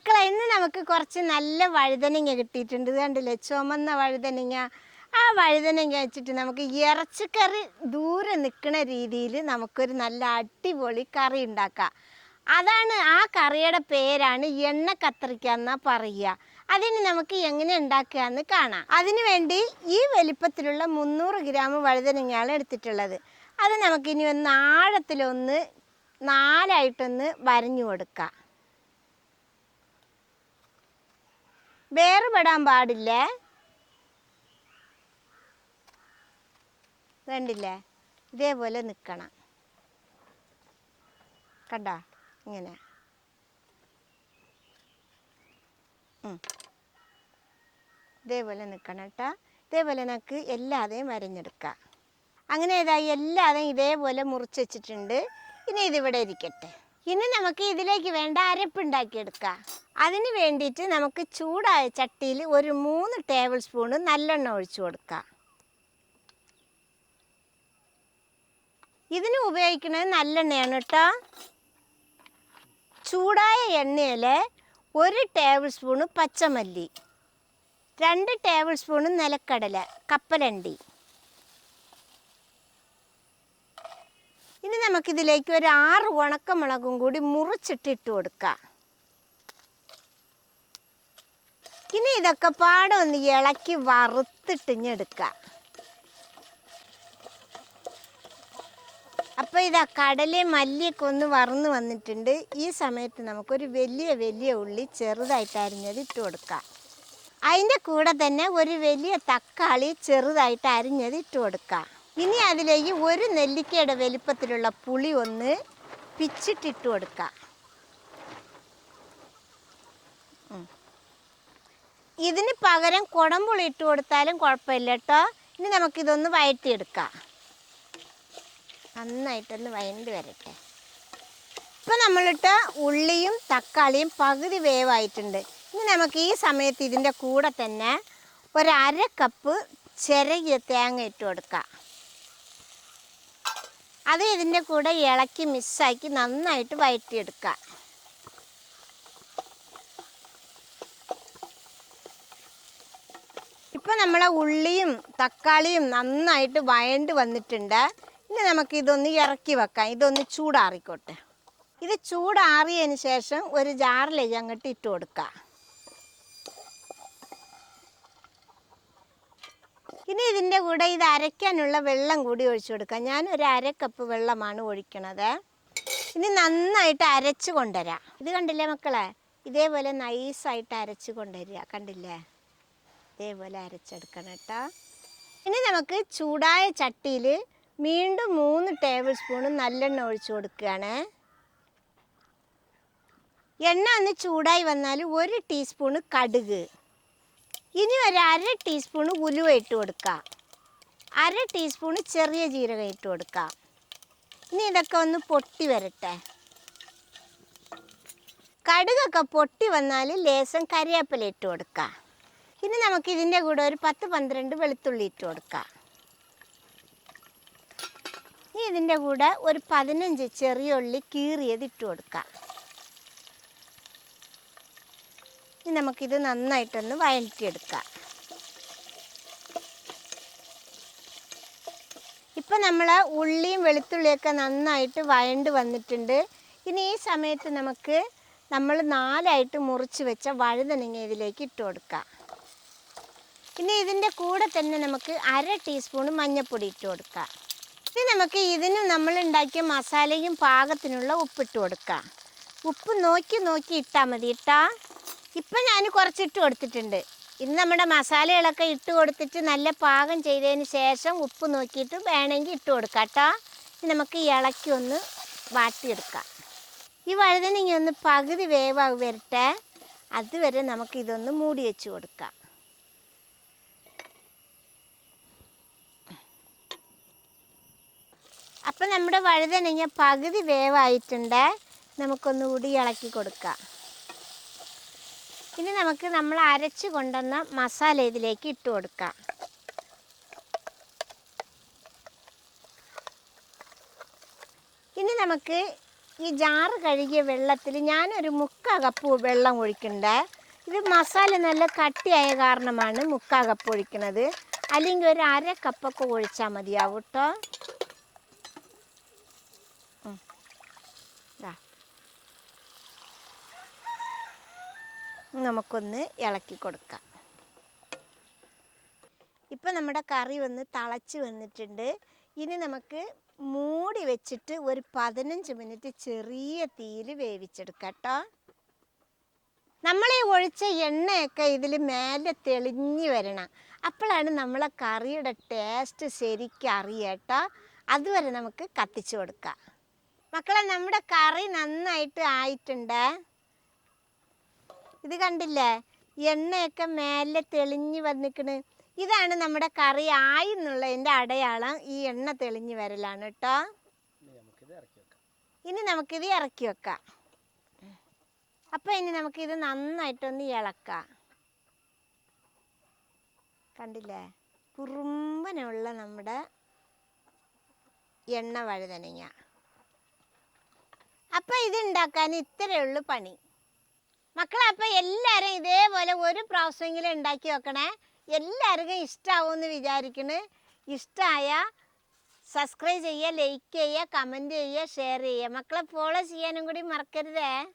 മക്കളെ, ഇന്ന് നമുക്ക് കുറച്ച് നല്ല വഴുതനങ്ങ കിട്ടിയിട്ടുണ്ട്. ഇത് കണ്ടില്ലേ, ചുമന്ന വഴുതനങ്ങ. ആ വഴുതനങ്ങ വെച്ചിട്ട് നമുക്ക് ഇറച്ചിക്കറി ദൂരെ നിൽക്കുന്ന രീതിയിൽ നമുക്കൊരു നല്ല അടിപൊളി കറി ഉണ്ടാക്കാം. അതാണ്, ആ കറിയുടെ പേരാണ് എണ്ണ കത്തിരിക്ക എന്നാ പറയുക. അതിന് നമുക്ക് എങ്ങനെ ഉണ്ടാക്കുക എന്ന് കാണാം. അതിനു വേണ്ടി ഈ വലിപ്പത്തിലുള്ള 300 ഗ്രാം വഴുതനങ്ങയാണ് എടുത്തിട്ടുള്ളത്. അത് നമുക്കിനി ഒന്ന് ആഴത്തിലൊന്ന് 4ആയിട്ടൊന്ന് വരഞ്ഞു കൊടുക്കാം. വേറുപെടാൻ പാടില്ലേ. വേണ്ടില്ലേ, ഇതേപോലെ നിൽക്കണം. കണ്ടോ, ഇങ്ങനെ. ഇതേപോലെ നിൽക്കണം കേട്ടോ. ഇതേപോലെ നമുക്ക് എല്ലാതെയും വരഞ്ഞെടുക്കാം. അങ്ങനെ ഇതായി എല്ലാതെയും ഇതേപോലെ മുറിച്ച് വെച്ചിട്ടുണ്ട്. ഇനി ഇതിവിടെ ഇരിക്കട്ടെ. ഇനി നമുക്ക് ഇതിലേക്ക് വേണ്ട അരപ്പുണ്ടാക്കിയെടുക്കാം. അതിന് വേണ്ടിയിട്ട് നമുക്ക് ചൂടായ ചട്ടിയിൽ ഒരു 3 ടേബിൾ സ്പൂണ് നല്ലെണ്ണ ഒഴിച്ചു കൊടുക്കാം. ഇതിന് ഉപയോഗിക്കുന്നത് നല്ലെണ്ണയാണ് കേട്ടോ. ചൂടായ എണ്ണയിൽ 1 ടേബിൾ സ്പൂണ് പച്ചമല്ലി, 2 ടേബിൾ സ്പൂണ് നിലക്കടല, കപ്പലണ്ടി. ഇനി നമുക്കിതിലേക്ക് ഒരു 6 ഉണക്കമുളകും കൂടി മുറിച്ചിട്ടിട്ട് കൊടുക്കാം. ഇനി ഇതൊക്കെ പാടെ ഒന്ന് ഇളക്കി വറുത്തിട്ടിഞ്ഞെടുക്കാം. അപ്പോൾ ഇതാ കടലയും മല്ലിയൊക്കെ ഒന്ന് വറന്ന് വന്നിട്ടുണ്ട്. ഈ സമയത്ത് നമുക്കൊരു വലിയ ഉള്ളി ചെറുതായിട്ട് അരിഞ്ഞത് ഇട്ട് കൊടുക്കാം. അതിൻ്റെ കൂടെ തന്നെ ഒരു വലിയ തക്കാളി ചെറുതായിട്ട് അരിഞ്ഞത് ഇട്ട് കൊടുക്കാം. ഇനി അതിലേക്ക് 1 നെല്ലിക്കയുടെ വലിപ്പത്തിലുള്ള പുളി ഒന്ന് പിച്ചിട്ടിട്ട് കൊടുക്കാം. ഇതിന് പകരം കുടംപുളി ഇട്ട് കൊടുത്താലും കുഴപ്പമില്ല കേട്ടോ. ഇനി നമുക്കിതൊന്ന് വഴറ്റിയെടുക്കാം. നന്നായിട്ടൊന്ന് വഴണ്ടി വരട്ടെ. ഇപ്പം നമ്മളിട്ട് ഉള്ളിയും തക്കാളിയും പകുതി വേവായിട്ടുണ്ട്. ഇനി നമുക്ക് ഈ സമയത്ത് ഇതിൻ്റെ കൂടെ തന്നെ ഒരു 1/2 കപ്പ് ചിരകിയ തേങ്ങ ഇട്ട് കൊടുക്കാം. അത് ഇതിൻ്റെ കൂടെ ഇളക്കി മിക്സാക്കി നന്നായിട്ട് വഴറ്റിയെടുക്കാം. ഇപ്പം നമ്മളെ ഉള്ളിയും തക്കാളിയും നന്നായിട്ട് വഴണ്ട് വന്നിട്ടുണ്ട്. ഇനി നമുക്കിതൊന്ന് ഇറക്കി വെക്കാം. ഇതൊന്ന് ചൂടാറിക്കോട്ടെ. ഇത് ചൂടാറിയതിന് ശേഷം ഒരു ജാറിലേക്ക് അങ്ങോട്ട് ഇട്ട് കൊടുക്കാം. ഇനി ഇതിൻ്റെ കൂടെ ഇത് അരയ്ക്കാനുള്ള വെള്ളം കൂടി ഒഴിച്ചു കൊടുക്കാം. ഞാൻ ഒരു 1/2 കപ്പ് വെള്ളമാണ് ഒഴിക്കണത്. ഇനി നന്നായിട്ട് അരച്ച് കൊണ്ടുവരാം. ഇത് കണ്ടില്ലേ മക്കളെ, ഇതേപോലെ നൈസായിട്ട് അരച്ച് കൊണ്ടുവരിക. കണ്ടില്ലേ, ഇതേപോലെ അരച്ചെടുക്കണം കേട്ടോ. ഇനി നമുക്ക് ചൂടായ ചട്ടിയിൽ വീണ്ടും 3 ടേബിൾ സ്പൂൺ നല്ലെണ്ണ ഒഴിച്ചു കൊടുക്കുകയാണ്. എണ്ണ ഒന്ന് ചൂടായി വന്നാൽ 1 ടീസ്പൂണ് കടുക്, ഇനി ഒരു 1/2 ടീസ്പൂണ് ഉലുവ ഇട്ട് കൊടുക്കുക, 1/2 ടീസ്പൂണ് ചെറിയ ജീരകം ഇട്ട് കൊടുക്കുക. ഇനി ഇതൊക്കെ ഒന്ന് പൊട്ടി വരട്ടെ. കടുകൊക്കെ പൊട്ടി വന്നാൽ ലേശം കരിവേപ്പില ഇട്ട് കൊടുക്കുക. ഇനി നമുക്ക് ഇതിൻ്റെ കൂടെ ഒരു 10-12 വെളുത്തുള്ളി ഇട്ട് കൊടുക്കാം. ഇനി ഇതിൻ്റെ കൂടെ ഒരു 15 ചെറിയ ഉള്ളി കീറിയത് ഇട്ട് കൊടുക്കാം. ഇനി നമുക്കിത് നന്നായിട്ടൊന്ന് വഴറ്റിയെടുക്കാം. ഇപ്പം നമ്മൾ ഉള്ളിയും വെളുത്തുള്ളിയൊക്കെ നന്നായിട്ട് വഴണ്ട് വന്നിട്ടുണ്ട്. ഇനി ഈ സമയത്ത് നമുക്ക് നമ്മൾ 4ആയിട്ട് മുറിച്ച് വെച്ച വഴുതനങ്ങ ഇതിലേക്ക് ഇട്ട് കൊടുക്കാം. ഇനി ഇതിൻ്റെ കൂടെ തന്നെ നമുക്ക് 1/2 ടീസ്പൂൺ മഞ്ഞൾപ്പൊടി ഇട്ട് കൊടുക്കാം. ഇനി നമുക്ക് ഇതിന് നമ്മൾ ഉണ്ടാക്കിയ മസാലയും പാകത്തിനുള്ള ഉപ്പിട്ട് കൊടുക്കാം. ഉപ്പ് നോക്കി ഇട്ടാൽ മതി കേട്ടോ. ഇപ്പം ഞാൻ കുറച്ചിട്ട് കൊടുത്തിട്ടുണ്ട്. ഇന്ന് നമ്മുടെ മസാലകളൊക്കെ ഇട്ട് കൊടുത്തിട്ട് നല്ല പാകം ചെയ്തതിന് ശേഷം ഉപ്പ് നോക്കിയിട്ട് വേണമെങ്കിൽ ഇട്ട് കൊടുക്കാം കേട്ടോ. ഇനി നമുക്ക് ഇളക്കി ഒന്ന് വാട്ടിയെടുക്കാം. ഈ വഴുതനങ്ങ ഒന്ന് പകുതി വേവായി വരട്ടെ. അതുവരെ നമുക്കിതൊന്ന് മൂടി വെച്ച് കൊടുക്കാം. അപ്പം നമ്മുടെ വഴുതനങ്ങ പകുതി വേവായിട്ടുണ്ട്. നമുക്കൊന്നുകൂടി ഇളക്കി കൊടുക്കാം. ഇനി നമുക്ക് നമ്മൾ അരച്ച് കൊണ്ടുവന്ന മസാല ഇതിലേക്ക് ഇട്ട് കൊടുക്കാം. ഇനി നമുക്ക് ഈ ജാറ് കഴുകിയ വെള്ളത്തിൽ ഞാനൊരു 3/4 കപ്പ് വെള്ളം ഒഴിക്കണ്ടേ. ഇത് മസാല നല്ല കട്ടിയായ കാരണമാണ് 3/4 കപ്പ് ഒഴിക്കുന്നത്. അല്ലെങ്കിൽ ഒരു 1/2 കപ്പൊക്കെ ഒഴിച്ചാൽ മതിയാവും കേട്ടോ. നമുക്കൊന്ന് ഇളക്കി കൊടുക്കാം. ഇപ്പം നമ്മുടെ കറി തിളച്ച് വന്നിട്ടുണ്ട്. ഇനി നമുക്ക് മൂടി വെച്ചിട്ട് ഒരു 15 മിനിറ്റ് ചെറിയ തീയിൽ വേവിച്ചെടുക്കാം കേട്ടോ. നമ്മൾ ഈ ഒഴിച്ച എണ്ണയൊക്കെ ഇതിൽ മേലെ തെളിഞ്ഞ് വരണം. അപ്പോഴാണ് നമ്മളെ കറിയുടെ ടേസ്റ്റ് ശരിക്കും അറിയുക കേട്ടോ. അതുവരെ നമുക്ക് കത്തിച്ച് കൊടുക്കാം. മക്കളെ, നമ്മുടെ കറി നന്നായിട്ട് ആയിട്ടുണ്ട്. ഇത് കണ്ടില്ലേ, എണ്ണയൊക്കെ മേലെ തെളിഞ്ഞ് വന്നിക്കണ്. ഇതാണ് നമ്മുടെ കറി ആയി എന്നുള്ളതിൻ്റെ അടയാളം. ഈ എണ്ണ തെളിഞ്ഞ് വരലാണ് കേട്ടോ. ഇനി നമുക്കിത് ഇറക്കി വെക്കാം. അപ്പം ഇനി നമുക്കിത് നന്നായിട്ടൊന്ന് ഇളക്കാം. കണ്ടില്ലേ, കുറുമ്പനുള്ള നമ്മുടെ എണ്ണ വഴുതനങ്ങ. അപ്പം ഇത് ഉണ്ടാക്കാൻ ഇത്രയേ ഉള്ളൂ പണി. മക്കളെ, അപ്പം എല്ലാവരും ഇതേപോലെ ഒരു പ്രാവശ്യമെങ്കിലും ഉണ്ടാക്കി വെക്കണേ. എല്ലാവർക്കും ഇഷ്ടമാവുമെന്ന് വിചാരിക്കണ്. ഇഷ്ടമായ സബ്സ്ക്രൈബ് ചെയ്യുക, ലൈക്ക് ചെയ്യുക, കമൻറ്റ് ചെയ്യുക, ഷെയർ ചെയ്യുക. മക്കളെ ഫോളോ ചെയ്യാനും കൂടി മറക്കരുതേ.